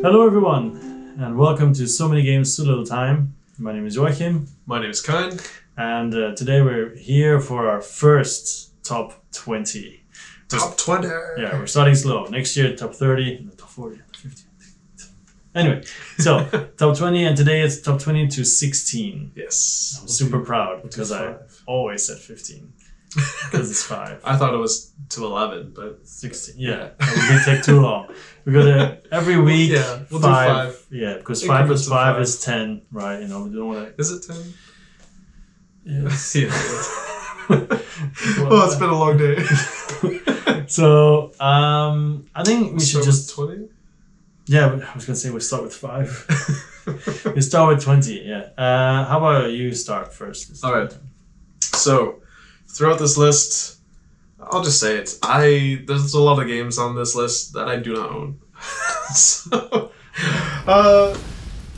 Hello everyone, and welcome to So Many Games, So Little Time. My name is Joachim. My name is Kain. And today we're here for our first top 20. Top 20! Yeah, we're starting slow. Next year, top 30, top 40, top 50. Anyway, so top 20, and today it's top 20 to 16. Yes. I'm super proud because I always said 15. Because it's 5. I thought it was to 11, but 16. Yeah, that would take too long. We got to every week. Yeah, we'll 5, do 5. Yeah, because 5 Increments plus of 5 5. is 10, right? You know, we don't want to. Is it 10? Yes. Yeah. Well, it's been a long day. So, I think we should just 20? Yeah, I was gonna say we start with 5. We start with 20. Yeah. How about you start first? All right. So, throughout this list, I'll just say it. There's a lot of games on this list that I do not own. So,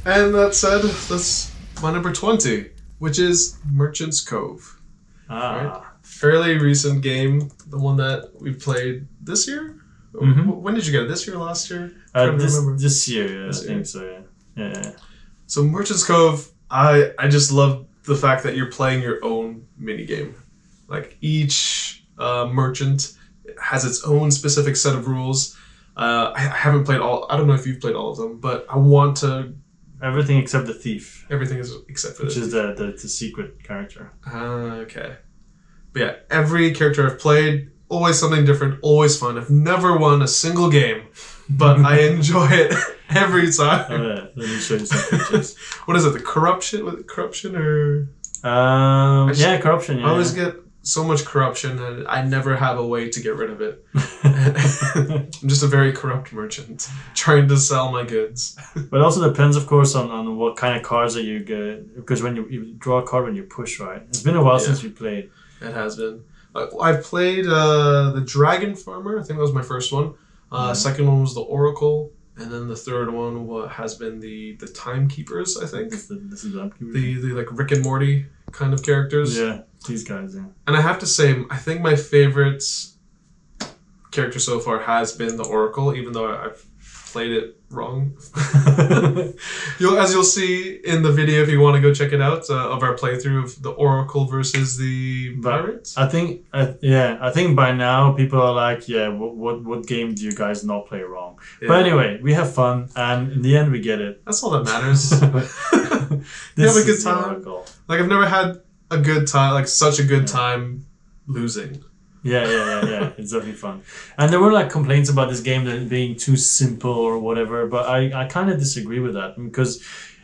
and that said, that's my number 20, which is Merchant's Cove. Right? Fairly recent game, the one that we played this year. Mm-hmm. When did you get it? This year, last year? This year, yeah, I think so. Yeah. So Merchant's Cove, I just love the fact that you're playing your own mini game. Like each merchant has its own specific set of rules. I haven't played all. I don't know if you've played all of them, but I want to. Everything except the thief. Everything is except for which is the secret character. Okay. But yeah, every character I've played, always something different, always fun. I've never won a single game, but I enjoy it every time. Oh yeah, let me show you some pictures. What is it? The corruption? Was it corruption or? Corruption. Yeah. I always get so much corruption, and I never have a way to get rid of it. I'm just a very corrupt merchant trying to sell my goods. But it also depends, of course, on what kind of cards that you get. Because when you draw a card when you push, right? It's been a while since we played. It has been. I've played the Dragon Farmer. I think that was my first one. Second one was the Oracle. And then the third one has been the Timekeepers, I think. This is the Timekeepers? The like Rick and Morty kind of characters. Yeah, these guys, yeah. And I have to say, I think my favorite character so far has been the Oracle, even though I've played it wrong. As you'll see in the video, if you want to go check it out, of our playthrough of the Oracle versus the Pirates. I think by now people are like, yeah, what game do you guys not play wrong? Yeah. But anyway, we have fun, and in the end we get it. That's all that matters. You have a good time. Like I've never had a good time, like such a good time losing. Yeah. It's definitely fun. And there were like complaints about this game that being too simple or whatever, but I kind of disagree with that because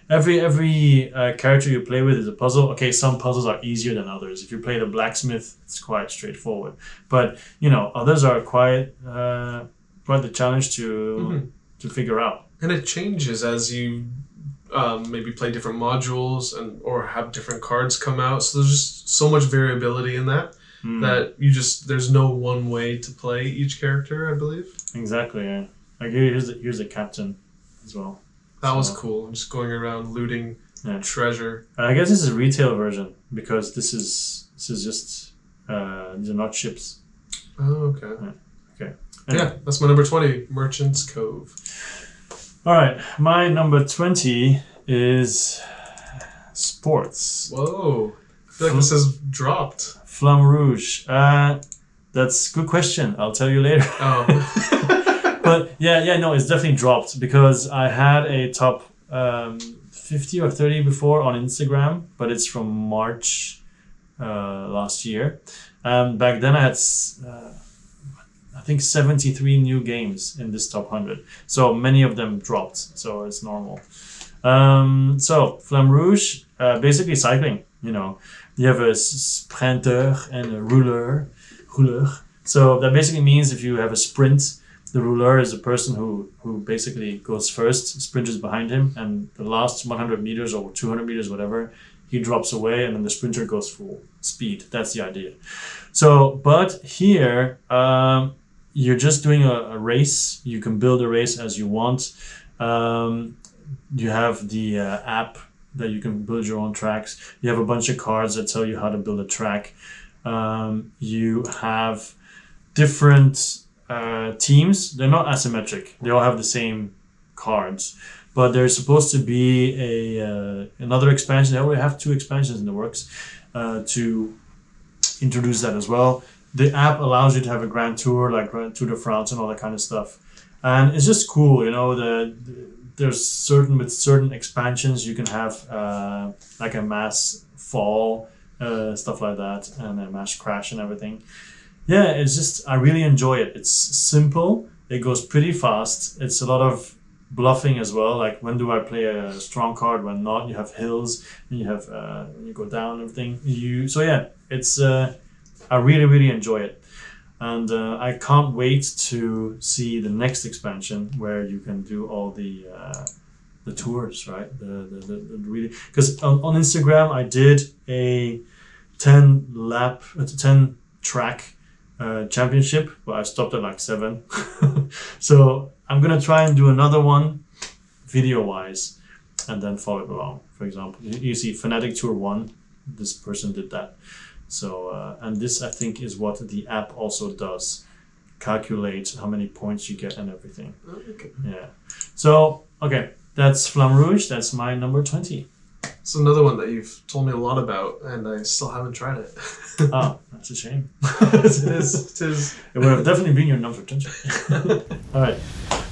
every character you play with is a puzzle. Okay, some puzzles are easier than others. If you play the blacksmith, it's quite straightforward. But others are quite the challenge to figure out. And it changes as you maybe play different modules or have different cards come out. So there's just so much variability in that. That there's no one way to play each character, I believe. Exactly, yeah. Like here's the captain as well. That was cool. Just going around looting treasure. I guess this is a retail version because this is just these are not ships. Oh, okay. Okay. Anyway. Yeah, that's my number 20, Merchant's Cove. All right, my number 20 is sports. Whoa. I feel like this has dropped. Flamme Rouge. That's a good question. I'll tell you later. Oh. But no, it's definitely dropped because I had a top 50 or 30 before on Instagram, but it's from March last year. Back then I had, I think 73 new games in this top 100. So many of them dropped, so it's normal. So Flamme Rouge, basically cycling, You have a sprinter and a rouleur. So that basically means if you have a sprint, the rouleur is the person who basically goes first, sprinters behind him, and the last 100 meters or 200 meters, whatever, he drops away, and then the sprinter goes full speed. That's the idea. So, but here, you're just doing a race. You can build a race as you want. You have the app that you can build your own tracks. You have a bunch of cards that tell you how to build a track. You have different teams. They're not asymmetric. They all have the same cards. But there's supposed to be another expansion. They already have 2 expansions in the works to introduce that as well. The app allows you to have a grand tour, like Grand Tour de France and all that kind of stuff. And it's just cool, you know. There's certain expansions you can have like a mass fall, stuff like that, and a mass crash and everything. Yeah, it's just, I really enjoy it. It's simple. It goes pretty fast. It's a lot of bluffing as well. Like, when do I play a strong card, when not? You have hills, and you have you go down and everything. So yeah, it's I really, really enjoy it. And I can't wait to see the next expansion where you can do all the tours, right? The really, because on Instagram I did a 10 track championship, but I stopped at like 7. So I'm gonna try and do another one video wise and then follow it along. For example, you see Fnatic Tour 1, this person did that. So and this, I think, is what the app also does, calculate how many points you get and everything. Okay. Yeah. So okay, that's Flamme Rouge. That's my number 20. It's another one that you've told me a lot about, and I still haven't tried it. Oh, that's a shame. It is. It would have definitely been your number 20. All right.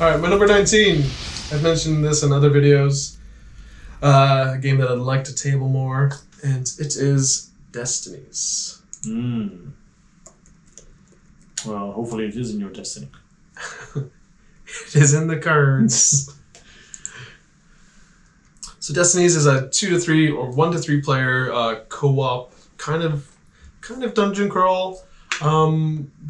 All right, my number 19. I've mentioned this in other videos. A game that I'd like to table more, and it is Destinies. Well, hopefully it is in your destiny. It is in the cards. So Destinies is a 2 to 3 or 1 to 3 player co-op kind of dungeon crawl,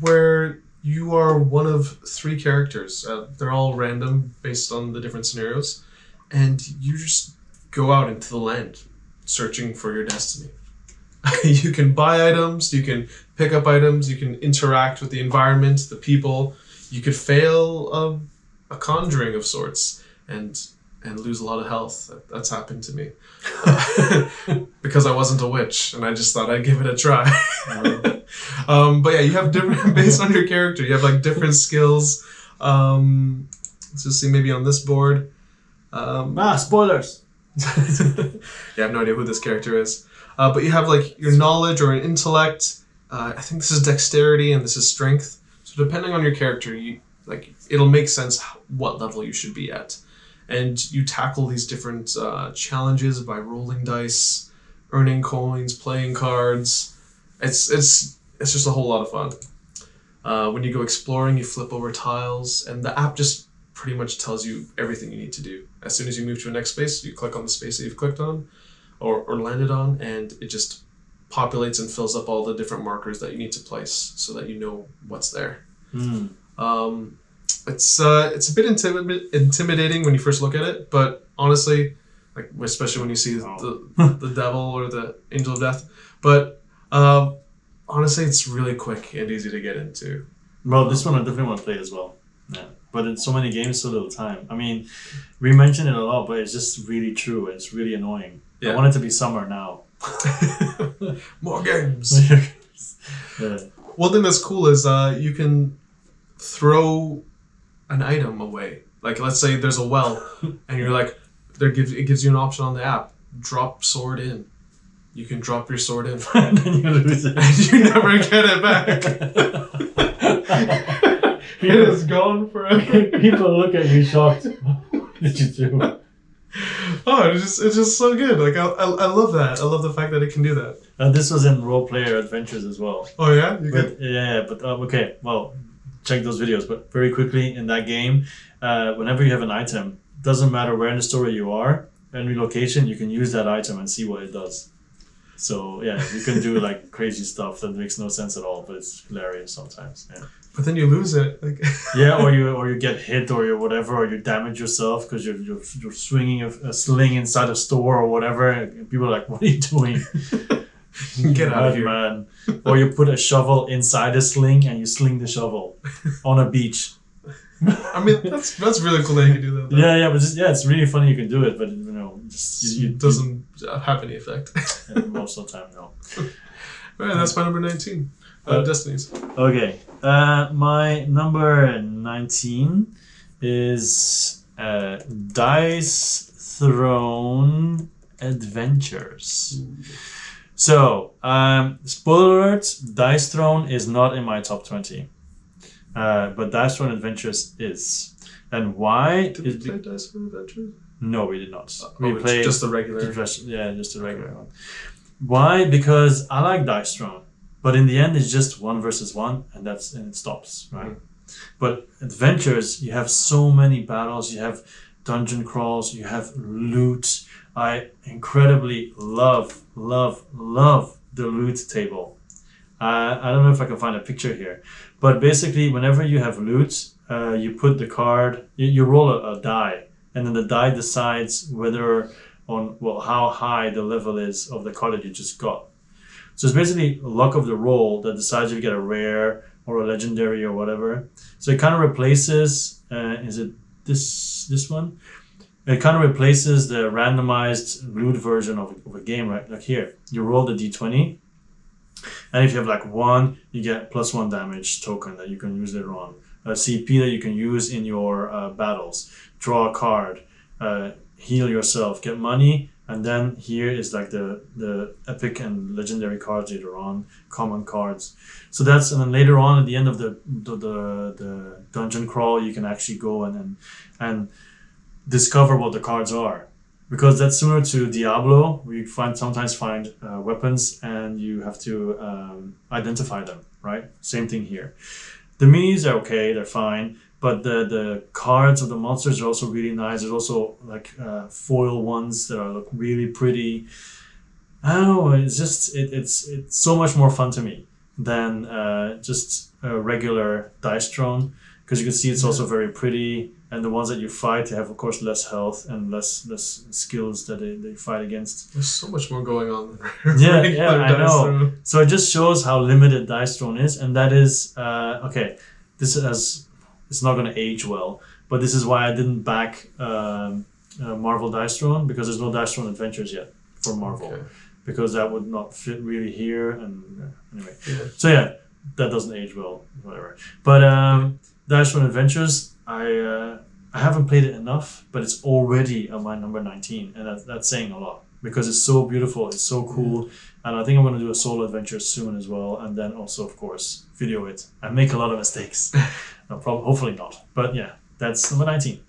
where you are one of 3 characters. They're all random based on the different scenarios, and you just go out into the land searching for your destiny. You can buy items, you can pick up items, you can interact with the environment, the people. You could fail a conjuring of sorts and lose a lot of health. That's happened to me. Because I wasn't a witch and I just thought I'd give it a try. But yeah, you have different, based on your character, you have like different skills. Let's just see, maybe on this board. Spoilers! Yeah, I have no idea who this character is. But you have like your knowledge or an intellect. I think this is dexterity and this is strength. So depending on your character, it'll make sense what level you should be at. And you tackle these different challenges by rolling dice, earning coins, playing cards. It's just a whole lot of fun. When you go exploring, you flip over tiles, and the app just pretty much tells you everything you need to do. As soon as you move to a next space, you click on the space that you've clicked on or landed on, and it just populates and fills up all the different markers that you need to place so that you know what's there. It's a bit intimidating when you first look at it, but honestly, like especially when you see the devil or the angel of death. But honestly, it's really quick and easy to get into. Well, this one I definitely want to play as well. Yeah, but in so many games, so little time. I mean, we mention it a lot, but it's just really true. It's really annoying. Yeah. I want it to be summer now. More games. Yeah. One thing that's cool is you can throw an item away. Like, let's say there's a well, and you're like, it gives you an option on the app. Drop sword in. You can drop your sword in, and then you lose it, and you never get it back. It is gone forever. People look at you shocked. What did you do? Oh, it's just so good. Like I love that. I love the fact that it can do that. This was in Role Player Adventures as well. Oh yeah, okay. Well, check those videos. But very quickly in that game, whenever you have an item, doesn't matter where in the story you are, any location, you can use that item and see what it does. So yeah, you can do like crazy stuff that makes no sense at all, but it's hilarious sometimes. Yeah. But then you lose it. Like yeah, or you get hit or you whatever, or you damage yourself because you're swinging a sling inside a store or whatever. And people are like, "What are you doing? Get out of here, man!" Or you put a shovel inside a sling and you sling the shovel on a beach. I mean, that's really cool that you can do that. Though. Yeah, but it's really funny you can do it, but it doesn't have any effect. Most of the time, no. All right, that's my number 19. Destinies. Okay, my number 19 is Dice Throne Adventures. So, spoiler alert, Dice Throne is not in my top 20. But Dice Throne Adventures is. And why? Did we play Dice Throne Adventures? No, we did not. We it's played just the regular. just a regular one. Why? Because I like Dice Throne, but in the end, it's just 1 versus 1, and it stops, right? But Adventures, you have so many battles. You have dungeon crawls. You have loot. I incredibly love the loot table. I don't know if I can find a picture here, but basically, whenever you have loot, you put the card. You roll a die. And then the die decides how high the level is of the card that you just got. So it's basically luck of the roll that decides if you get a rare or a legendary or whatever. So it kind of replaces, is it this one? It kind of replaces the randomized loot version of a game, right? Like here, you roll the d20, and if you have like 1, you get +1 damage token that you can use later on. A CP that you can use in your battles. Draw a card, heal yourself, get money, and then here is like the epic and legendary cards later on, common cards. So that's, and then later on at the end of the dungeon crawl, you can actually go and discover what the cards are, because that's similar to Diablo, where you sometimes find weapons and you have to identify them, right? Same thing here. The minis are okay, they're fine. But the cards of the monsters are also really nice. There's also like foil ones that look really pretty. I don't know. It's just it's so much more fun to me than just a regular Dice Throne, because you can see it's also very pretty. And the ones that you fight, they have of course less health and less skills that they fight against. There's so much more going on. Yeah, I know. Throne. So it just shows how limited Dice Throne is, and that is okay. It's not going to age well, but this is why I didn't back Marvel Dice Throne, because there's no Dice Throne Adventures yet for Marvel, because that would not fit really here. And anyway, so yeah, that doesn't age well, whatever. But Dice Throne Adventures, I haven't played it enough, but it's already on my number 19, and that's saying a lot, because it's so beautiful, it's so cool, and I think I'm going to do a solo adventure soon as well, and then also of course video it and make a lot of mistakes. No, hopefully not. But yeah, that's number 19.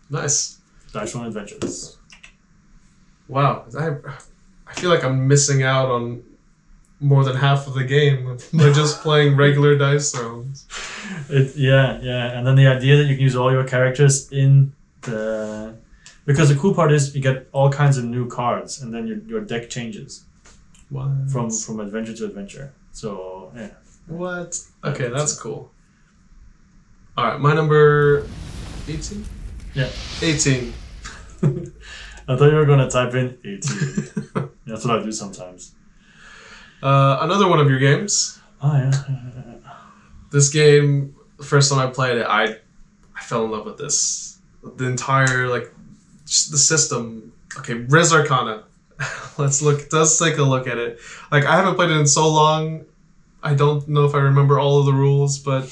Nice. Dice Throne Adventures. Wow. I feel like I'm missing out on more than half of the game by just playing regular Dice Thrones. Yeah. And then the idea that you can use all your characters in the... Because the cool part is you get all kinds of new cards, and then your deck changes. What? From adventure to adventure. So, yeah. What? Okay, that's cool. Alright, my number 18? Yeah. 18. I thought you were going to type in 18. That's what I do sometimes. Another one of your games. Oh, yeah. This game, the first time I played it, I fell in love with this. The entire, just the system. Okay, Res Arcana. Let's take a look at it. I haven't played it in so long. I don't know if I remember all of the rules, but...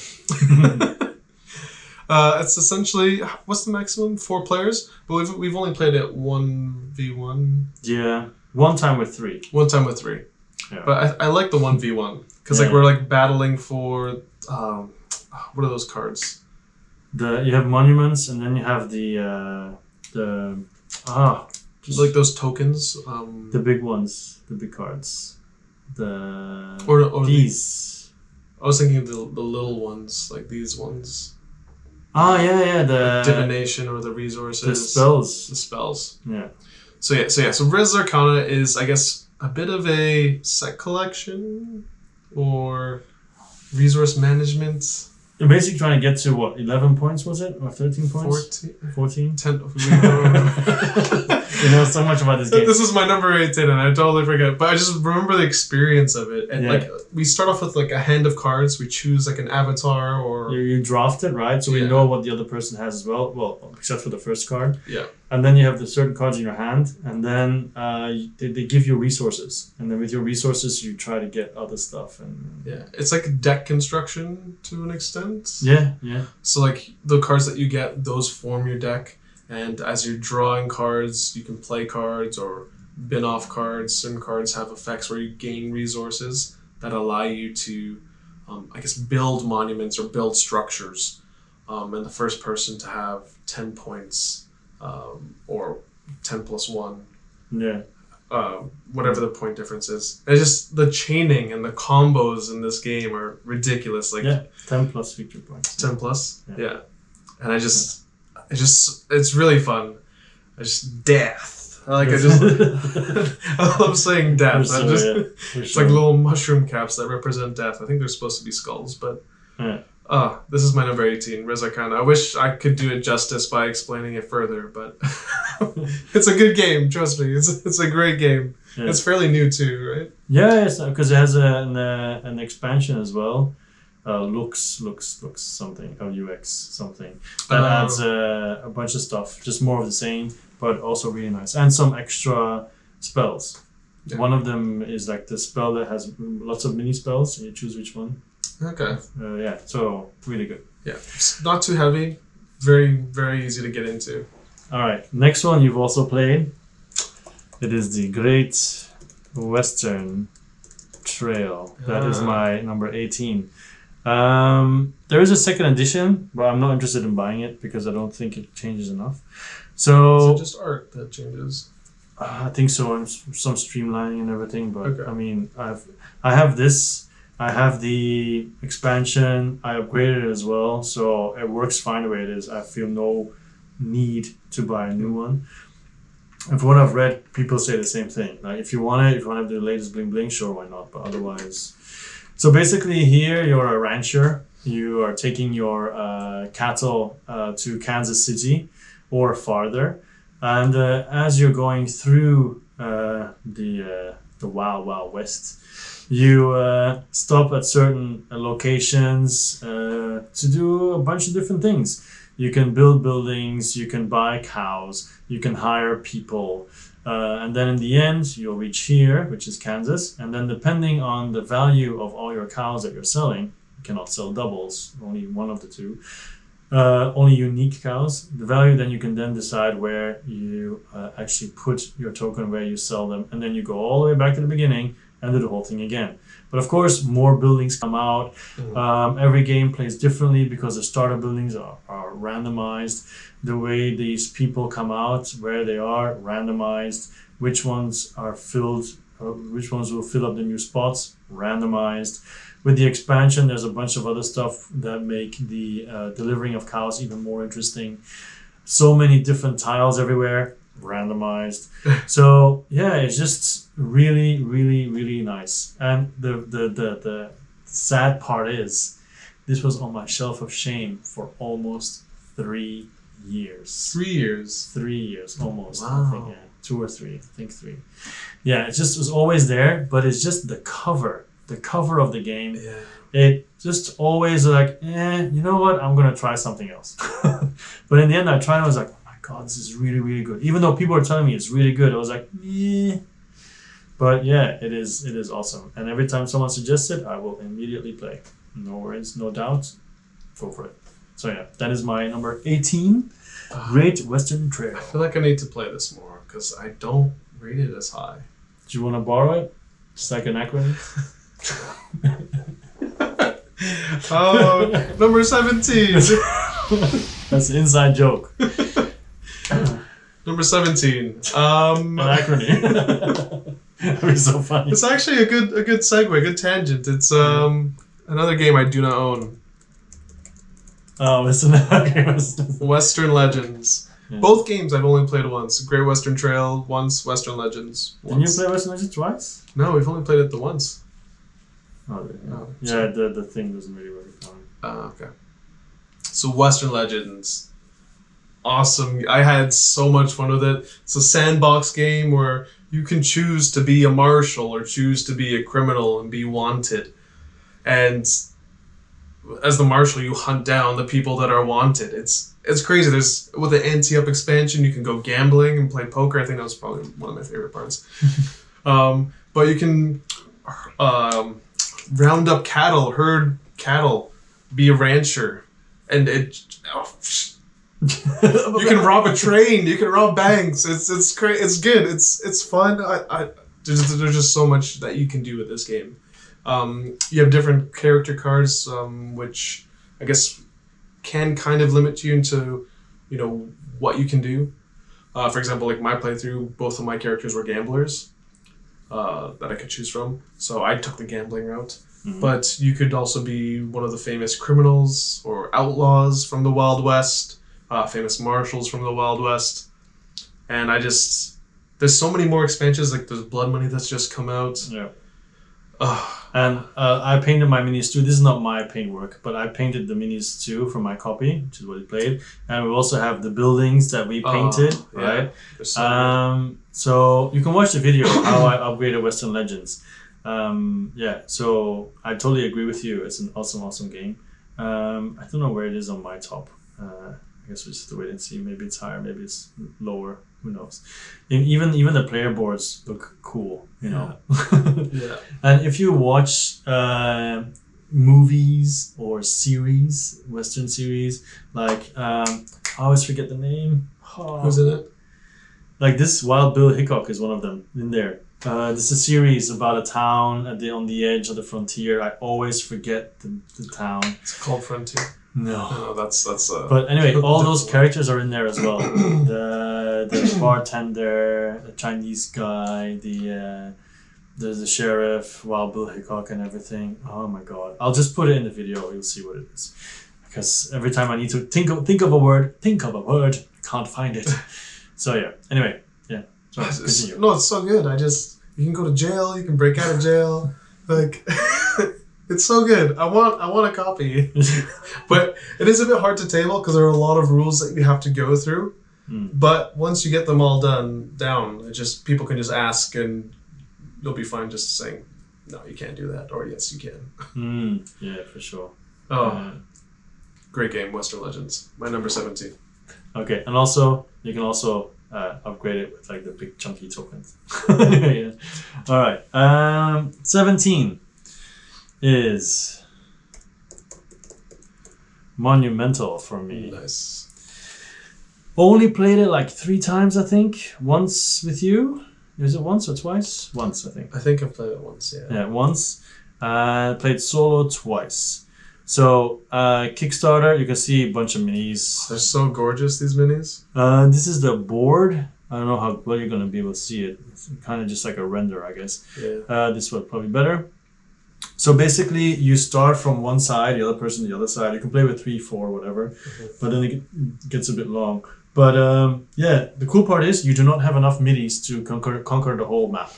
it's essentially, what's the maximum? 4 players, but we've only played it 1v1. Yeah, one time with 3. One time with 3. Yeah. But I like the 1v1 because we're battling for what are those cards? You have monuments, and then you have those tokens. The big ones, the big cards. Or these. I was thinking of the little ones, like these ones. Oh, yeah, the divination or the resources. The spells. The spells. Yeah. So Res Arcana is, I guess, a bit of a set collection or resource management. You're basically trying to get to what, 11 points was it? Or 13 points? 14? 10. You know so much about this game. This is my number 18 and I totally forget. But I just remember the experience of it. And we start off with a hand of cards. We choose an avatar or... You draft it, right? So we know what the other person has as well. Well, except for the first card. Yeah. And then you have the certain cards in your hand. And then they give you resources. And then with your resources, you try to get other stuff. And yeah. It's like deck construction to an extent. Yeah. So the cards that you get, those form your deck. And as you're drawing cards, you can play cards or bin off cards. Certain cards have effects where you gain resources that allow you to, I guess, build monuments or build structures. And the first person to have 10 points or 10 plus 1. Yeah. Whatever the point difference is. It's just the chaining and the combos in this game are ridiculous. Like 10 plus victory points. 10 plus? Yeah. And it's really fun. Death. I love saying death. It's like little mushroom caps that represent death. I think they're supposed to be skulls, but this is my number 18, Reza Khan. I wish I could do it justice by explaining it further, but it's a good game. Trust me, it's a great game. Yeah. It's fairly new too, right? Yeah, because it has an expansion as well. Looks something, or UX something that adds a bunch of stuff, just more of the same, but also really nice, and some extra spells. Yeah. One of them is like the spell that has lots of mini spells, and you choose which one. Okay. So really good. Yeah, it's not too heavy, very, very easy to get into. All right, next one you've also played. It is the Great Western Trail. That is my number 18. There is a second edition, but I'm not interested in buying it because I don't think it changes enough. So is it just art that changes? I think so, and some streamlining and everything. But I mean, I have this. I have the expansion. I upgraded it as well, so it works fine the way it is. I feel no need to buy a new one. And from what I've read, people say the same thing. Like, if you want to have the latest bling bling, sure, why not? But otherwise, so basically, here you're a rancher. You are taking your cattle to Kansas City or farther, and as you're going through the Wild Wild West, you stop at certain locations to do a bunch of different things. You can build buildings, you can buy cows, you can hire people, and then in the end, you'll reach here, which is Kansas, and then depending on the value of all your cows that you're selling, you cannot sell doubles, only one of the two, only unique cows. The value, then you can then decide where you actually put your token, where you sell them, and then you go all the way back to the beginning and do the whole thing again. But of course, more buildings come out. Every game plays differently because the starter buildings are randomized. The way these people come out, where they are, randomized. Which ones are filled, which ones will fill up the new spots, randomized. With the expansion, there's a bunch of other stuff that make the delivering of cows even more interesting. So many different tiles everywhere, randomized. So yeah, it's just really, really, really nice. And the sad part is, this was on my shelf of shame for almost 3 years. 3 years? 3 years, almost. Wow. I think 2 or 3. I think 3. Yeah, it just was always there, but it's just the cover of the game. Yeah. It just always like, you know what? I'm gonna try something else. But in the end, I tried. And I was like, oh my god, this is really, really good. Even though people are telling me it's really good, I was like, But yeah, it is awesome. And every time someone suggests it, I will immediately play. No worries, no doubt. Go for it. So yeah, that is my number 18, Great Western Trail. I feel like I need to play this more because I don't rate it as high. Do you want to borrow it? Just like an acronym? Oh, number 17. That's an inside joke. Number 17. An acronym. That'd be so funny. It's actually a good segue, good tangent. It's another game I do not own. Oh, it's another game. Western Legends. Yeah. Both games I've only played once. Great Western Trail once, Western Legends once. Didn't you play Western Legends twice? No, we've only played it the once. Oh, really? No. Yeah, the thing doesn't really work. Okay. So Western Legends. Awesome. I had so much fun with it. It's a sandbox game where you can choose to be a marshal or choose to be a criminal and be wanted. And as the marshal, you hunt down the people that are wanted. It's crazy. There's, with the Ante-Up expansion, you can go gambling and play poker. I think that was probably one of my favorite parts. But you can round up cattle, herd cattle, be a rancher, and You can rob a train. You can rob banks. It's great. It's good. It's fun. There's just so much that you can do with this game. You have different character cards, which I guess can kind of limit you into, what you can do. For example, like my playthrough, both of my characters were gamblers that I could choose from. So I took the gambling route. Mm-hmm. But you could also be one of the famous criminals or outlaws from the Wild West, famous marshals from the Wild West. And there's so many more expansions, like there's Blood Money that's just come out. Yeah. And I painted my minis too. This is not my paintwork, but I painted the minis too from my copy, which is what we played. And we also have the buildings that we painted, right? So you can watch the video how I upgraded Western Legends. So I totally agree with you. It's an awesome game. I don't know where it is on my top. I guess we just have to wait and see. Maybe it's higher, maybe it's lower. Who knows? Even the player boards look cool, Yeah. And if you watch movies or series, Western series, like I always forget the name. Who's in it? Like this Wild Bill Hickok is one of them in there. This is a series about a town on the edge of the frontier. I always forget the town. It's called Frontier. No, that's. But anyway, all those characters are in there as well. The bartender, the Chinese guy, the sheriff, Wild Bill Hickok, and everything. Oh my god! I'll just put it in the video. You'll see what it is. Because every time I need to think of a word, I can't find it. So yeah. Anyway, yeah. So continue. No, it's so good. You can go to jail. You can break out of jail. Like. It's so good. I want a copy. But it is a bit hard to table because there are a lot of rules that you have to go through. But once you get them all down, people can just ask and you'll be fine just saying, no, you can't do that, or yes, you can. Yeah, for sure. Great game, Western Legends. My number 17. Okay, and also you can also upgrade it with like the big chunky tokens. Yeah. All right. 17. Is monumental for me. Nice. Only played it like 3 times, I think. Once with you. Is it once or twice? Once, I think. I think I've played it once, yeah. Yeah, once. Played solo twice. So, Kickstarter, you can see a bunch of minis. They're so gorgeous, these minis. This is the board. I don't know how well you're going to be able to see it. It's kind of just like a render, I guess. Yeah. This one probably better. So basically, you start from one side, the other person the other side. You can play with 3, 4, whatever, but then it gets a bit long. But the cool part is you do not have enough minis to conquer the whole map.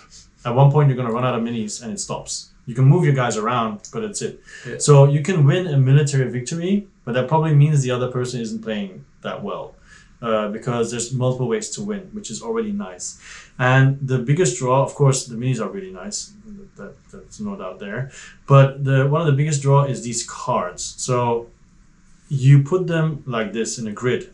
At one point, you're going to run out of minis and it stops. You can move your guys around, but that's it. Yeah. So you can win a military victory, but that probably means the other person isn't playing that well. Because there's multiple ways to win, which is already nice. And the biggest draw, of course, the minis are really nice. That's no doubt there. But one of the biggest draw is these cards. So you put them like this in a grid.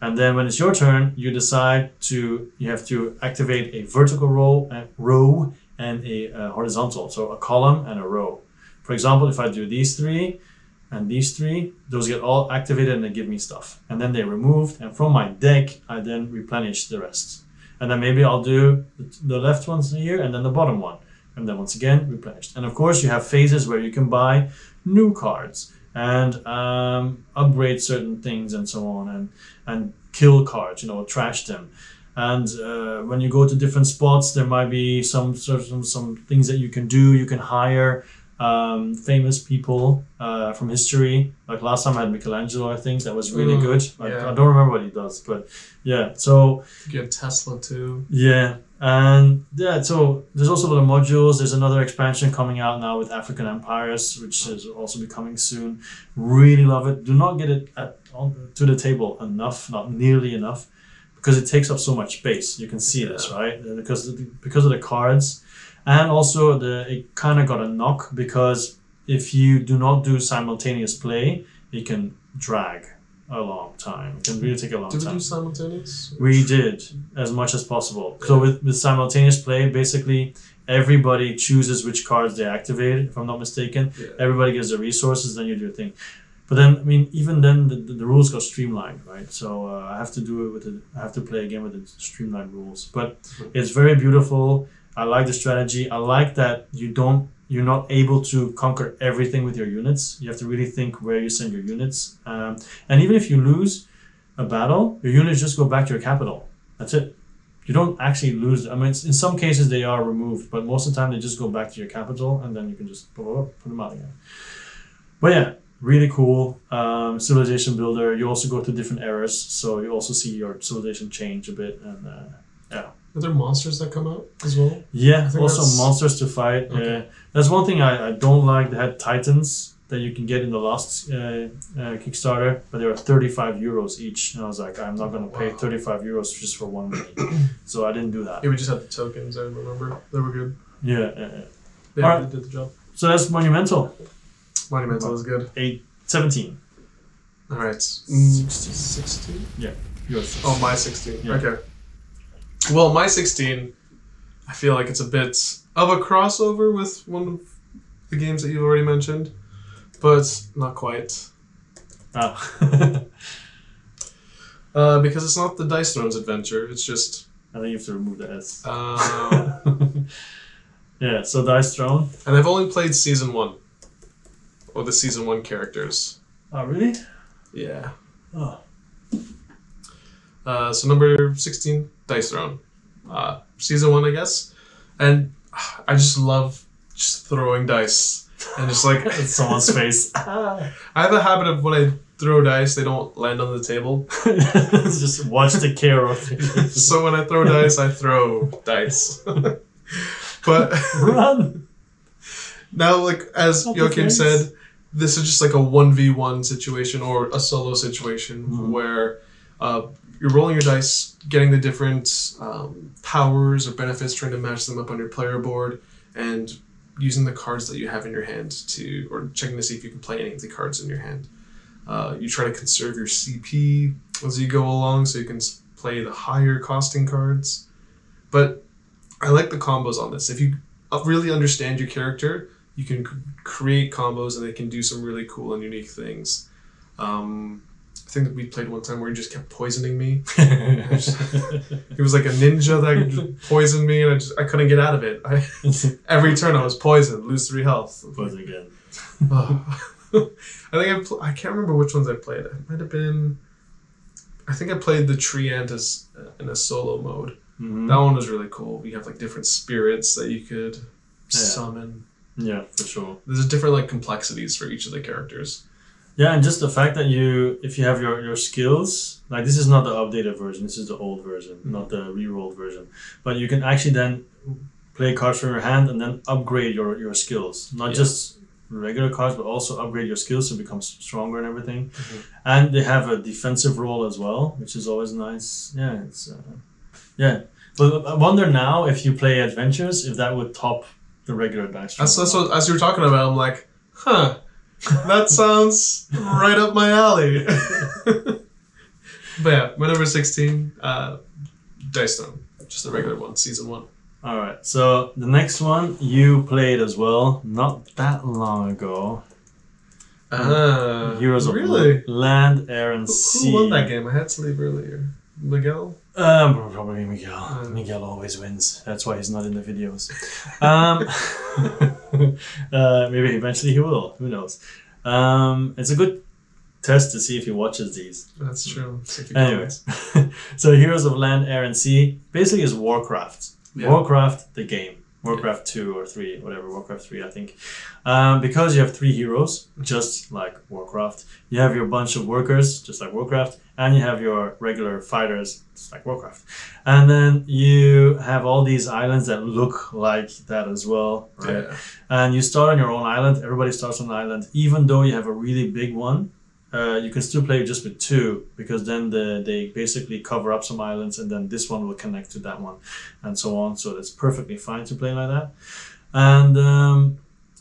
And then when it's your turn, you have to activate a vertical row and a horizontal. So a column and a row. For example, if I do these 3, and these 3, those get all activated and they give me stuff. And then they're removed. And from my deck, I then replenish the rest. And then maybe I'll do the left ones here and then the bottom one. And then once again, replenished. And of course, you have phases where you can buy new cards and upgrade certain things and so on. And kill cards, trash them. And when you go to different spots, there might be some things that you can do. You can hire famous people from history. Like last time I had Michelangelo, I think that was really good. Yeah. I don't remember what he does, but yeah. So you have Tesla too. Yeah, and yeah. So there's also a lot of modules. There's another expansion coming out now with African empires, which is also be coming soon. Really love it. Do not get it to the table enough, not nearly enough, because it takes up so much space. You can see this, right? Because of the cards. And also, it kind of got a knock because if you do not do simultaneous play, it can drag a long time. It can really take a long time. Did we do simultaneous? We did, as much as possible. Yeah. So with simultaneous play, basically, everybody chooses which cards they activate, if I'm not mistaken. Yeah. Everybody gives the resources, then you do your thing. But then, I mean, even then, the rules got streamlined, right? So I have to do it with I have to play again with the streamlined rules. But it's very beautiful. I like the strategy. I like that you're not able to conquer everything with your units. You have to really think where you send your units. And even if you lose a battle, your units just go back to your capital. That's it. You don't actually lose. I mean, in some cases they are removed, but most of the time they just go back to your capital, and then you can just put them out again. But yeah, really cool civilization builder. You also go to different eras, so you also see your civilization change a bit, and yeah. Are there monsters that come out as well? Yeah, also monsters to fight. Okay. That's one thing I don't like. They had Titans that you can get in the last Kickstarter, but they were 35 euros each. And I was like, I'm not going to pay 35 euros just for one mini. So I didn't do that. Yeah, we just had the tokens, I remember. They were good. Yeah. Yeah, Alright. they did the job. So that's Monumental. Monumental is good. 17. Alright. 16. Yeah. Yours. Oh, my 16. Yeah. Okay. Well, my 16, I feel like it's a bit of a crossover with one of the games that you've already mentioned, but not quite. Oh. Because it's not the Dice Thrones adventure, it's just... I think you have to remove the S. Um, Yeah, so Dice Throne. and I've only played Season 1. Or the Season 1 characters. Oh, really? Yeah. Oh. So number 16, Dice Throne. Season 1, I guess. And I just love just throwing dice. And just like... It's someone's face. I have a habit of when I throw dice, they don't land on the table. Just watch the Karo. So when I throw dice, I throw dice. But Run! now, like, as Not the Joachim face. said, this is just like a 1v1 situation or a solo situation where you're rolling your dice, getting the different powers or benefits, trying to match them up on your player board, and using the cards that you have in your hand or checking to see if you can play any of the cards in your hand. You try to conserve your CP as you go along so you can play the higher costing cards. But I like the combos on this. If you really understand your character, you can create combos and they can do some really cool and unique things. I think that we played one time where he just kept poisoning me. He was like a ninja that just poisoned me, and I couldn't get out of it. Every turn I was poisoned, lose 3 health. Poison again. I can't remember which ones I played. It might have been... I think I played the Tree Ant in a solo mode. Mm-hmm. That one was really cool. We have like different spirits that you could summon. Yeah, for sure. There's different like complexities for each of the characters. Yeah, and just the fact that if you have your skills, like this is not the updated version, this is the old version, not the re-rolled version. But you can actually then play cards from your hand and then upgrade your skills. Not just regular cards, but also upgrade your skills to become stronger and everything. Mm-hmm. And they have a defensive role as well, which is always nice. Yeah, it's But I wonder now if you play adventures, if that would top the regular dice. That's what, as you were talking about, I'm like, huh. That sounds right up my alley. But yeah, my number 16, Dice Throne. Just the regular one, Season 1. Alright, so the next one you played as well, not that long ago. Heroes really? of Land, Air, and Sea. Who won that game? I had to leave earlier. Miguel? Probably Miguel. Miguel always wins. That's why he's not in the videos. Maybe eventually he will. Who knows? It's a good test to see if he watches these. That's true. Anyway, so Heroes of Land, Air, and Sea basically is Warcraft. Yeah. Warcraft, the game. Warcraft 2 or 3, whatever, Warcraft 3, I think. Because you have 3 heroes, just like Warcraft, you have your bunch of workers, just like Warcraft, and you have your regular fighters, just like Warcraft. And then you have all these islands that look like that as well, right? Yeah. And you start on your own island, everybody starts on an island, even though you have a really big one. You can still play just with 2 because then they basically cover up some islands and then this one will connect to that one and so on. So that's perfectly fine to play like that. And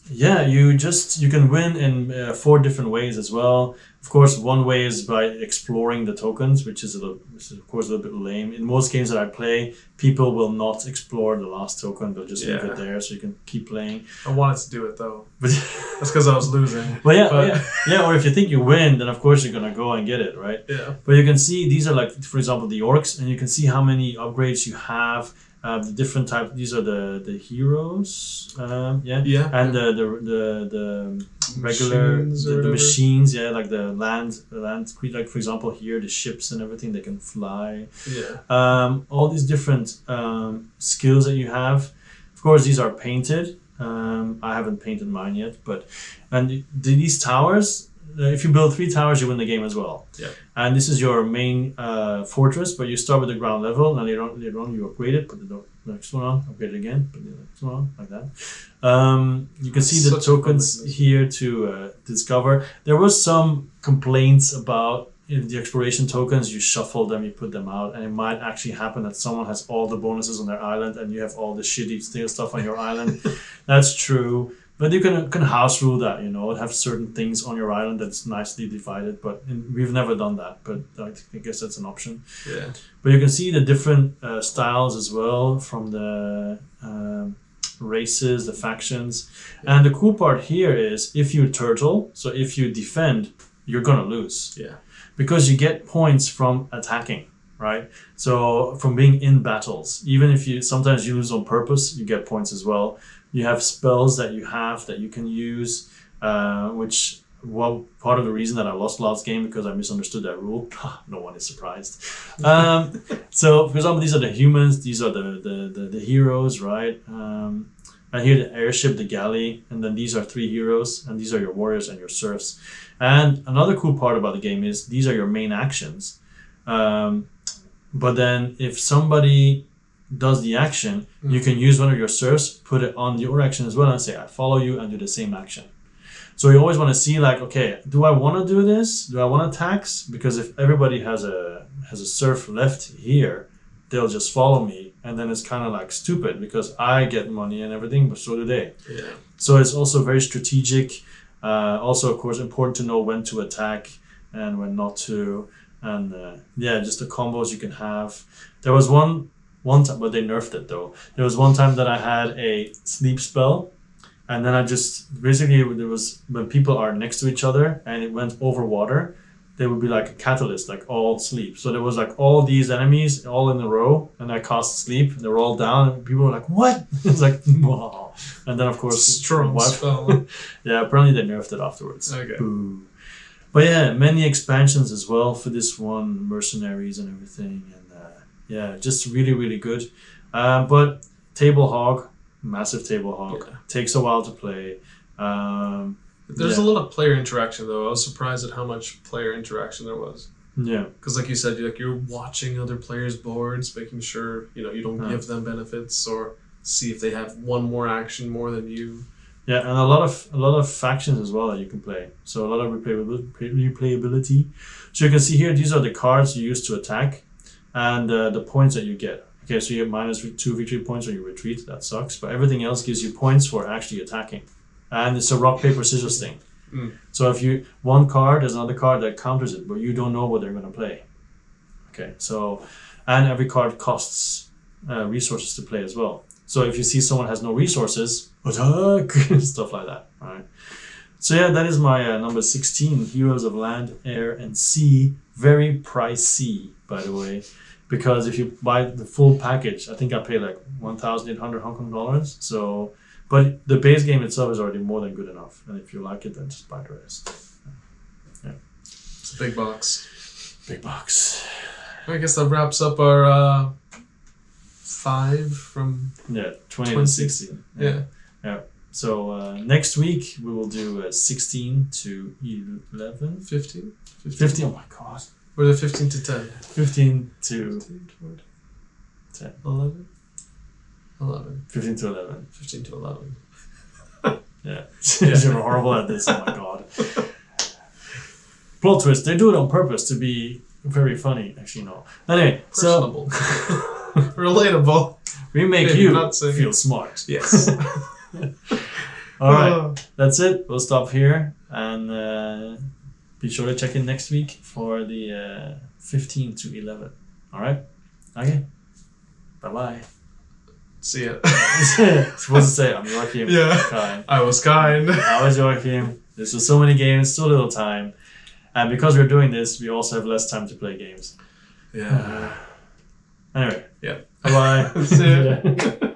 yeah, you can win in 4 different ways as well. Of course, one way is by exploring the tokens, which is of course a little bit lame. In most games that I play, people will not explore the last token; they'll just leave it there, so you can keep playing. I wanted to do it though. But that's because I was losing. Well, yeah. Or if you think you win, then of course you're gonna go and get it, right? Yeah. But you can see these are like, for example, the orcs, and you can see how many upgrades you have. The different type. These are the heroes. And the regular the machines. Yeah, like the land. Like for example, here the ships and everything. They can fly. Yeah. All these different skills that you have. Of course, these are painted. I haven't painted mine yet, and these towers. If you build 3 towers, you win the game as well. Yeah. And this is your main fortress, but you start with the ground level, and later on you upgrade it, put the next one on, upgrade it again, put the next one on, like that. You can see the tokens here to discover. There was some complaints about the exploration tokens. You shuffle them, you put them out, and it might actually happen that someone has all the bonuses on their island, and you have all the shitty stuff on your island. That's true. But you can house rule that, have certain things on your island that's nicely divided. But we've never done that. But I guess that's an option. Yeah. But you can see the different styles as well from the races, the factions. Yeah. And the cool part here is if you turtle, so if you defend, you're going to lose. Yeah. Because you get points from attacking, right? So from being in battles, even if sometimes you lose on purpose, you get points as well. You have spells that you can use, which part of the reason that I lost last game because I misunderstood that rule. No one is surprised. So for example, these are the humans. These are the heroes, right? And here the airship, the galley, and then these are 3 heroes, and these are your warriors and your serfs. And another cool part about the game is these are your main actions. But then if somebody does the action, you can use one of your serfs, put it on your action as well, and say, I follow you, and do the same action. So you always want to see, like, okay, do I want to do this? Do I want to tax? Because if everybody has a serf left here, they'll just follow me, and then it's kind of like stupid because I get money and everything, but so do they. Yeah. So it's also very strategic. Also, of course, important to know when to attack and when not to. And just the combos you can have. There was one time, but they nerfed it though. There was one time that I had a sleep spell, and then I just basically there was when people are next to each other and it went over water, they would be like a catalyst, like all sleep. So there was like all these enemies all in a row, and I cast sleep. And they were all down, and people were like, "What?" It's like, wow. And then of course, strong spell. Yeah, apparently they nerfed it afterwards. Okay. Boo. But yeah, many expansions as well for this one, mercenaries and everything, and just really, really good. But Table Hog, massive Table Hog, takes a while to play. There's a lot of player interaction though. I was surprised at how much player interaction there was. Yeah. Because like you said, you're watching other players' boards, making sure you don't give them benefits or see if they have one more action more than you. Yeah, and a lot of factions as well that you can play. So a lot of replayability. So you can see here, these are the cards you use to attack, and the points that you get. Okay, so you have -2 victory points when you retreat. That sucks. But everything else gives you points for actually attacking. And it's a rock, paper, scissors thing. So if one card, there's another card that counters it, but you don't know what they're going to play. Okay, so, and every card costs resources to play as well. So if you see someone has no resources, attack, stuff like that. All right. So yeah, that is my number 16, Heroes of Land, Air, and Sea. Very pricey, by the way, because if you buy the full package, I think I paid like 1,800 Hong Kong dollars. So, but the base game itself is already more than good enough. And if you like it, then just buy the rest. Yeah. It's a big box. Big box. I guess that wraps up our 5 from 20 to 16. Yeah. So next week we will do 16 to 11. 15. 15. Oh my god. Or the 15 to 10. 15 to 10. 11. 15 to 11. 15 to 11. Yeah. You're horrible at this. Oh my god. Plot twist. They do it on purpose to be very funny. Actually, no. Anyway, personable. Relatable. We make you feel smart. Yes. All right, that's it. We'll stop here and be sure to check in next week for the 15 to 11. All right. Okay. Bye. See ya. Supposed to say I'm Joachim. Yeah. Kind. I was kind. I was Joachim. There's just so many games, so little time. And because we're doing this, we also have less time to play games. Yeah. Anyway. Yeah. Bye-bye. See ya.